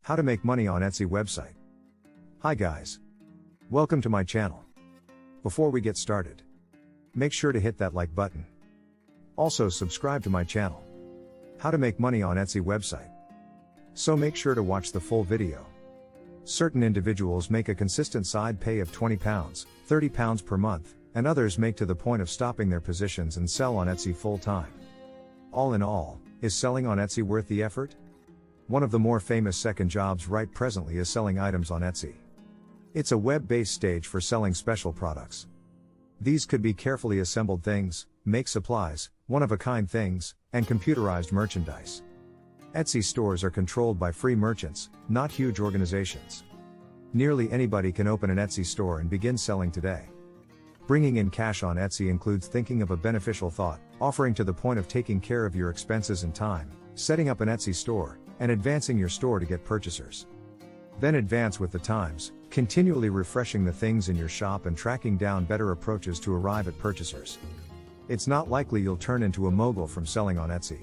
How to make money on Etsy website. Hi guys. Welcome to my channel. Before we get started, make sure to hit that like button. Also subscribe to my channel. How to make money on Etsy website. So make sure to watch the full video. Certain individuals make a consistent side pay of £20, £30 per month, and others make to the point of stopping their positions and sell on Etsy full time. All in all, is selling on Etsy worth the effort? One of the more famous second jobs right presently is selling items on Etsy. It's a web-based stage for selling special products. These could be carefully assembled things, make supplies, one-of-a-kind things, and computerized merchandise. Etsy stores are controlled by free merchants, not huge organizations. Nearly anybody can open an Etsy store and begin selling today. Bringing in cash on Etsy includes thinking of a beneficial thought, offering to the point of taking care of your expenses and time, setting up an Etsy store, and advancing your store to get purchasers. Then advance with the times, continually refreshing the things in your shop and tracking down better approaches to arrive at purchasers. It's not likely you'll turn into a mogul from selling on Etsy.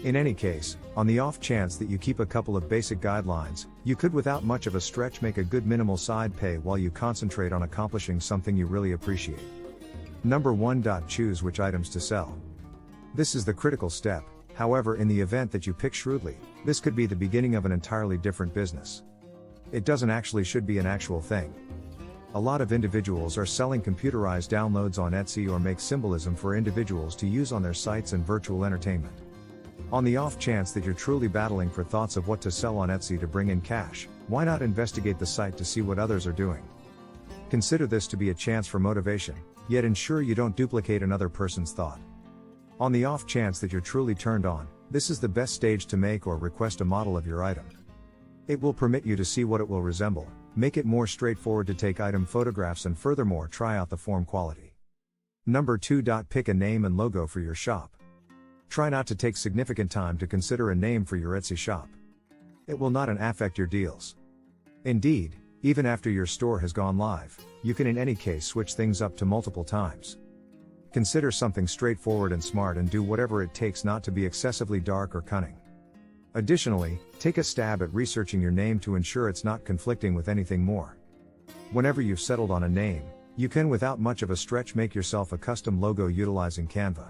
In any case, on the off chance that you keep a couple of basic guidelines, you could without much of a stretch make a good minimal side pay while you concentrate on accomplishing something you really appreciate. Number 1. Choose which items to sell. This is the critical step. However, in the event that you pick shrewdly, this could be the beginning of an entirely different business. It doesn't actually should be an actual thing. A lot of individuals are selling computerized downloads on Etsy or make symbolism for individuals to use on their sites and virtual entertainment. On the off chance that you're truly battling for thoughts of what to sell on Etsy to bring in cash, why not investigate the site to see what others are doing? Consider this to be a chance for motivation, yet ensure you don't duplicate another person's thought. On the off chance that you're truly turned on, this is the best stage to make or request a model of your item. It will permit you to see what it will resemble, make it more straightforward to take item photographs and furthermore try out the form quality. Number 2. Pick a name and logo for your shop. Try not to take significant time to consider a name for your Etsy shop. It will not affect your deals. Indeed, even after your store has gone live, you can in any case switch things up to multiple times. Consider something straightforward and smart and do whatever it takes not to be excessively dark or cunning. Additionally, take a stab at researching your name to ensure it's not conflicting with anything more. Whenever you've settled on a name, you can without much of a stretch make yourself a custom logo utilizing Canva.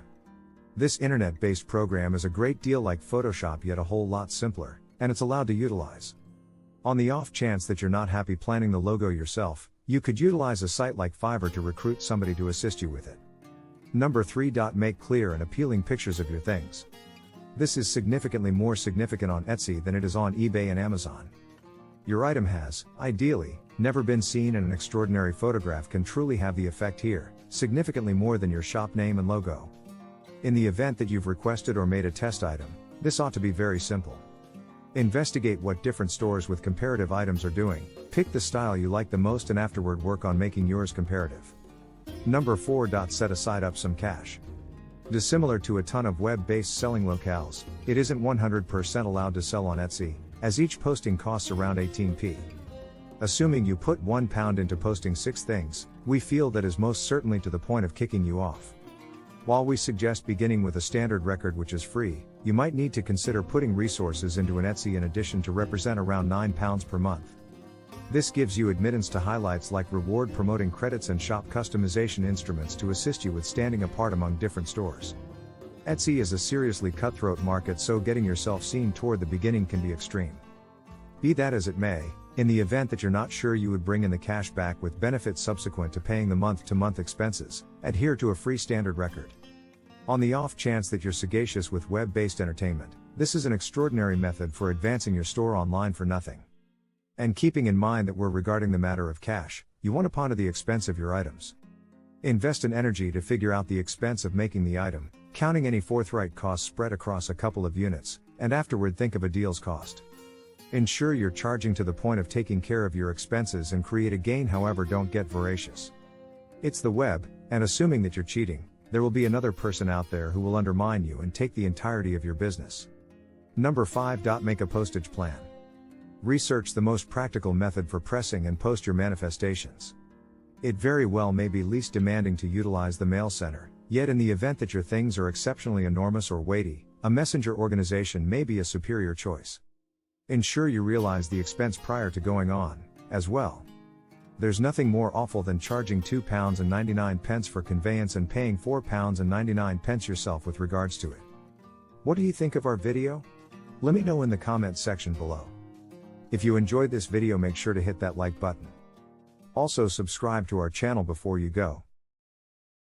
This internet-based program is a great deal like Photoshop yet a whole lot simpler, and it's allowed to utilize. On the off chance that you're not happy planning the logo yourself, you could utilize a site like Fiverr to recruit somebody to assist you with it. Number 3. Make clear and appealing pictures of your things. This is significantly more significant on Etsy than it is on eBay and Amazon. Your item has, ideally, never been seen and an extraordinary photograph can truly have the effect here, significantly more than your shop name and logo. In the event that you've requested or made a test item, this ought to be very simple. Investigate what different stores with comparative items are doing, pick the style you like the most and afterward work on making yours comparative. Number 4. Set aside some cash. Dissimilar to a ton of web-based selling locales, it isn't 100% allowed to sell on Etsy, as each posting costs around 18p. Assuming you put £1 into posting 6 things, we feel that is most certainly to the point of kicking you off. While we suggest beginning with a standard record which is free, you might need to consider putting resources into an Etsy in addition to represent around £9 per month. This gives you admittance to highlights like reward promoting credits and shop customization instruments to assist you with standing apart among different stores. Etsy is a seriously cutthroat market, so getting yourself seen toward the beginning can be extreme. Be that as it may, in the event that you're not sure you would bring in the cash back with benefits subsequent to paying the month-to-month expenses, adhere to a free standard record. On the off chance that you're sagacious with web-based entertainment, this is an extraordinary method for advancing your store online for nothing. And keeping in mind that we're regarding the matter of cash, you want to ponder the expense of your items. Invest in energy to figure out the expense of making the item, counting any forthright costs spread across a couple of units, and afterward think of a deal's cost. Ensure you're charging to the point of taking care of your expenses and create a gain, however don't get voracious. It's the web, and assuming that you're cheating, there will be another person out there who will undermine you and take the entirety of your business. Number 5. Make a postage plan. Research the most practical method for pressing and post your manifestations. It very well may be least demanding to utilize the mail center, yet in the event that your things are exceptionally enormous or weighty, a messenger organization may be a superior choice. Ensure you realize the expense prior to going on, as well. There's nothing more awful than charging £2.99 for conveyance and paying £4.99 yourself with regards to it. What do you think of our video? Let me know in the comments section below. If you enjoyed this video, make sure to hit that like button. Also subscribe to our channel before you go.